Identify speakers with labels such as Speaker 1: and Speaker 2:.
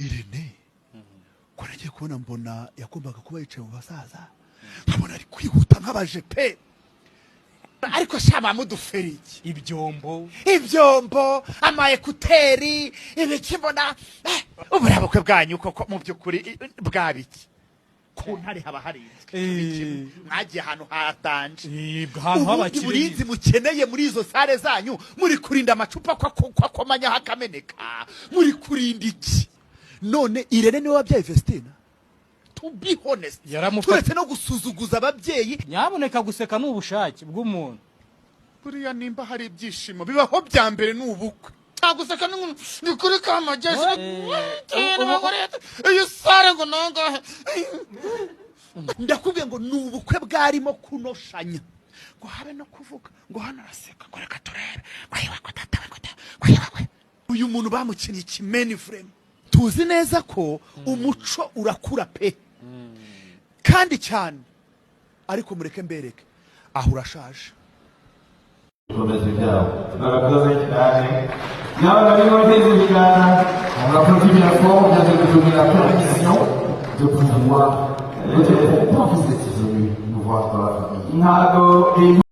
Speaker 1: Irene ko nagiye kubona mbona yagombaga kuba yicaye mu basaza nkabona ari kwihuta nk'abaje pe ariko shama muduferiki ibyombo amayekuteri ibikibona uburabukwe bwanyu koko mu byukuri bwabiki ku ntare haba harinzwe mwagiye ahantu hatanje ubundi burinzi mukeneye muri izo sare zanyu muri kurinda amacupa kwakomanya hakameneka muri kurinda iki none Irene niwe wabyaye Vestina to be honest turetse no gusuzuguza ababyeyi
Speaker 2: nyaboneka guseka n'ubushake bw'umuntu
Speaker 1: kuriya nimba hari ibyishimo bibaho bya mbere n'ubukwe guseka ni kuri kamagezi iyo sare ngo nangahe ndakubwiye ngo n'ubukwe bwarimo kunoshanya ngo habe no kuvuga ngo hano araseka ngo reka turebe uyu muntu bamukinnye ikimeni frame tuzi neza ko umuco urakura pe kandi cyane ariko mureke mbereke aho urashaje
Speaker 3: de pouvoir, pas vous êtes venu nous voir dans la famille.